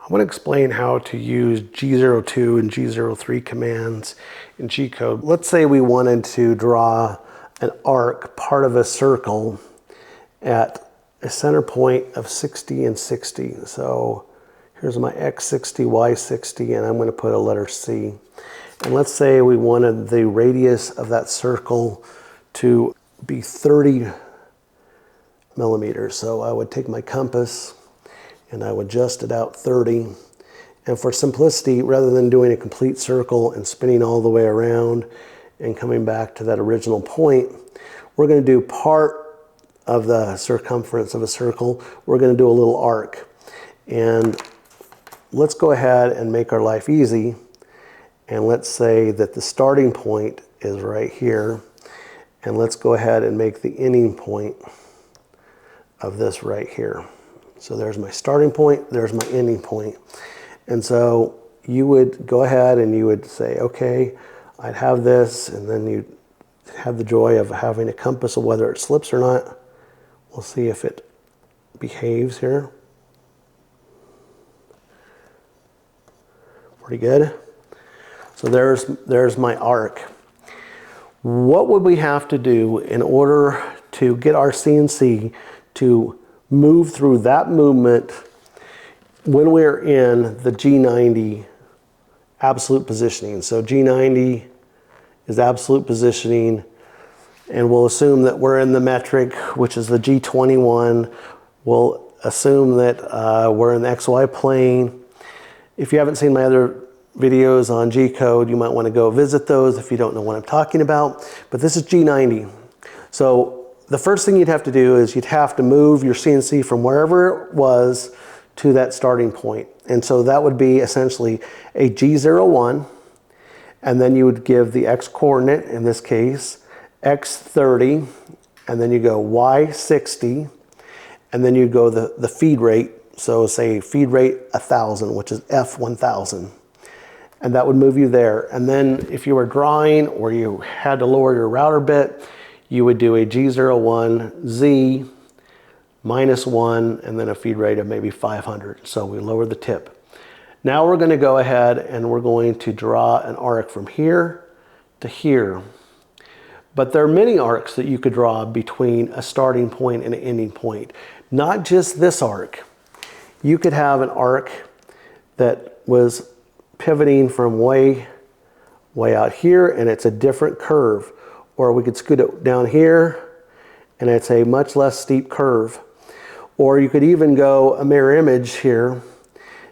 I want to explain how to use G02 and G03 commands in G-code. Let's say we wanted to draw an arc, part of a circle, at a center point of 60 and 60. So here's my X60, Y60, and I'm going to put a letter C. And let's say we wanted the radius of that circle to be 30 millimeters. So I would take my compass and I would adjust it out 30. And for simplicity, rather than doing a complete circle and spinning all the way around and coming back to that original point, we're going to do part of the circumference of a circle. We're going to do a little arc. And let's go ahead and make our life easy. And let's say that the starting point is right here. And let's go ahead and make the ending point of this right here. So there's my starting point, there's my ending point. And so you would go ahead and you would say, okay, I'd have this, and then you'd have the joy of having a compass of whether it slips or not. We'll see if it behaves here. Pretty good. So there's my arc. What would we have to do in order to get our CNC to move through that movement when we're in the G90 absolute positioning? So G90 is absolute positioning, and we'll assume that we're in the metric, which is the G21. We'll assume that we're in the XY plane. If you haven't seen my other videos on G-code, you might want to go visit those if you don't know what I'm talking about. But this is G90. So the first thing you'd have to do is you'd have to move your CNC from wherever it was to that starting point. And so that would be essentially a G01, and then you would give the X coordinate, in this case, X30, and then you go Y60, and then you go the feed rate. So say feed rate 1000, which is F1000. And that would move you there. And then if you were drawing or you had to lower your router bit, you would do a G01, Z, -1, and then a feed rate of maybe 500. So we lower the tip. Now we're going to go ahead and we're going to draw an arc from here to here. But there are many arcs that you could draw between a starting point and an ending point. Not just this arc. You could have an arc that was pivoting from way out here, and it's a different curve. Or we could scoot it down here, and it's a much less steep curve. Or you could even go a mirror image here,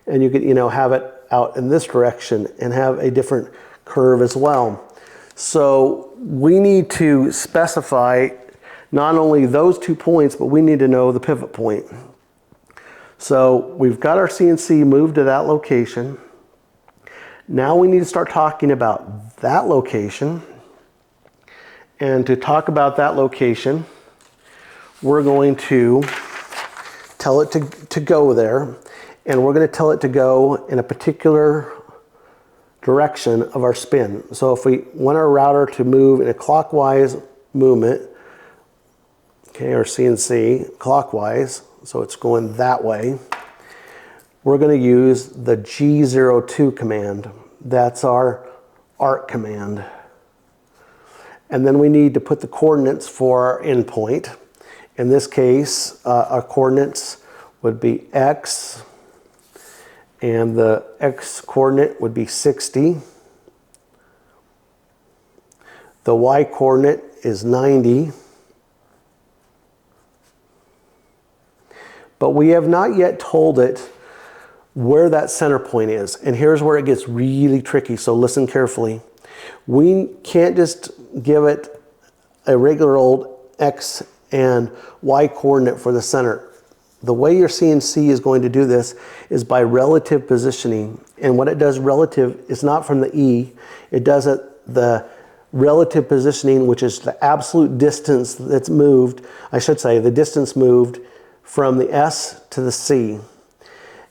and you could, have it out in this direction and have a different curve as well. So we need to specify not only those 2 points, but we need to know the pivot point. So we've got our CNC moved to that location. Now we need to start talking about that location. And to talk about that location, we're going to tell it to go there. And we're going to tell it to go in a particular direction of our spin. So if we want our router to move in a clockwise movement, okay, our CNC clockwise, so it's going that way, we're going to use the G02 command. That's our arc command. And then we need to put the coordinates for our endpoint. In this case, our coordinates would be X, and the X coordinate would be 60. The Y coordinate is 90. But we have not yet told it where that center point is. And here's where it gets really tricky, so listen carefully. We can't just give it a regular old X and Y coordinate for the center. The way your CNC is going to do this is by relative positioning. And what it does relative is not from the E, it does it the relative positioning, which is the absolute distance that's moved, I should say the distance moved from the S to the C.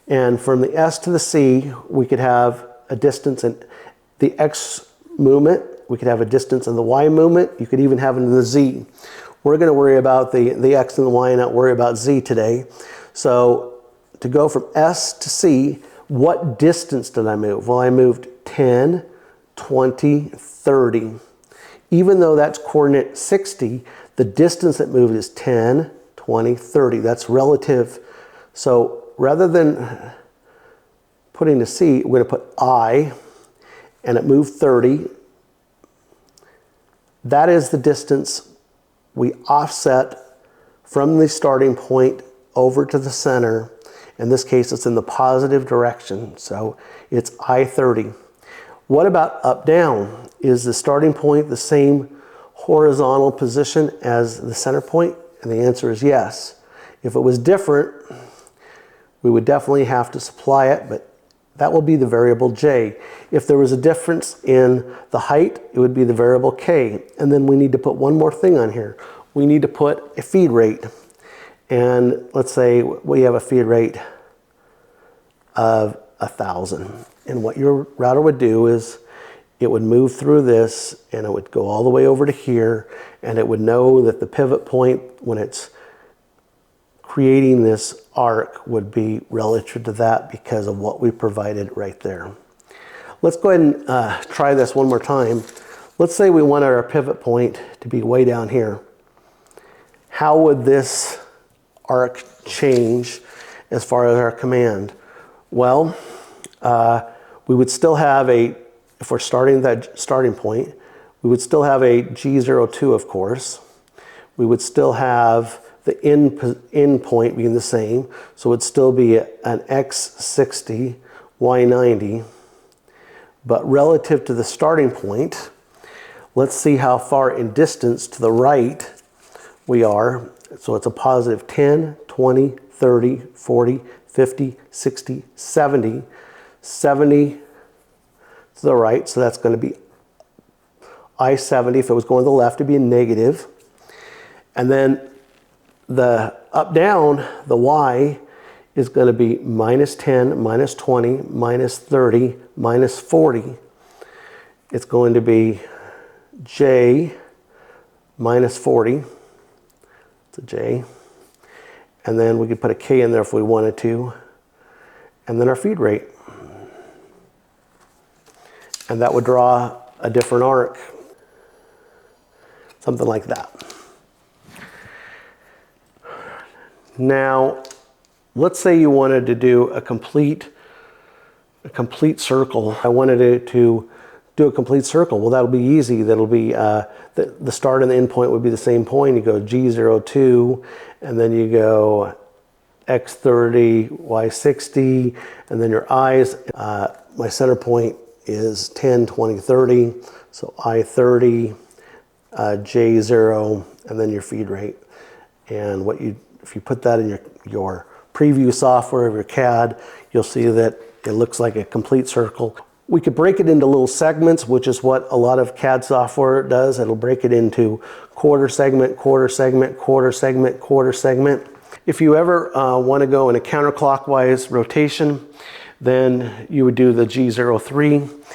And from the S to the C, we could have a distance in the X movement, we could have a distance in the Y movement, you could even have it in the Z. We're going to worry about the X and the Y and not worry about Z today. So to go from S to C, What distance did I move? Well, I moved 10, 20, 30. Even though that's coordinate 60, the distance it moved is 10, 20, 30. That's relative. So rather than putting a C, we're going to put I, and it moved 30. That is the distance we offset from the starting point over to the center. In this case, it's in the positive direction, so it's I-30. What about up-down? Is the starting point the same horizontal position as the center point? And the answer is yes. If it was different, we would definitely have to supply it, but that will be the variable J. If there was a difference in the height, it would be the variable K. And then we need to put one more thing on here. We need to put a feed rate. And let's say we have a feed rate of 1,000. And what your router would do is it would move through this and it would go all the way over to here, and it would know that the pivot point when it's creating this arc would be relative to that because of what we provided right there. Let's go ahead and try this one more time. Let's say we wanted our pivot point to be way down here. How would this arc change as far as our command? Well, we would still have if we're starting that starting point, we would still have a G02, of course. We would still have the end point being the same, so it would still be an X60, Y90. But relative to the starting point, let's see how far in distance to the right we are. So it's a positive 10, 20, 30, 40, 50, 60, 70. 70 to the right, so that's going to be I-70. If it was going to the left, it'd be a negative. And then the up-down, the Y, is going to be minus 10, minus 20, minus 30, minus 40. It's going to be J minus 40. It's a J. And then we could put a K in there if we wanted to. And then our feed rate. And that would draw a different arc. Something like that. Now, let's say you wanted to do a complete circle. I wanted to do a complete circle. Well, that'll be easy. That'll be the start and the end point would be the same point. You go G02, and then you go X30, Y60, and then your I's. My center point is 10, 20, 30. So I30, J0, and then your feed rate. And if you put that in your preview software of your CAD, you'll see that it looks like a complete circle. We could break it into little segments, which is what a lot of CAD software does. It'll break it into quarter segment, quarter segment, quarter segment, quarter segment. If you ever want to go in a counterclockwise rotation, then you would do the G03.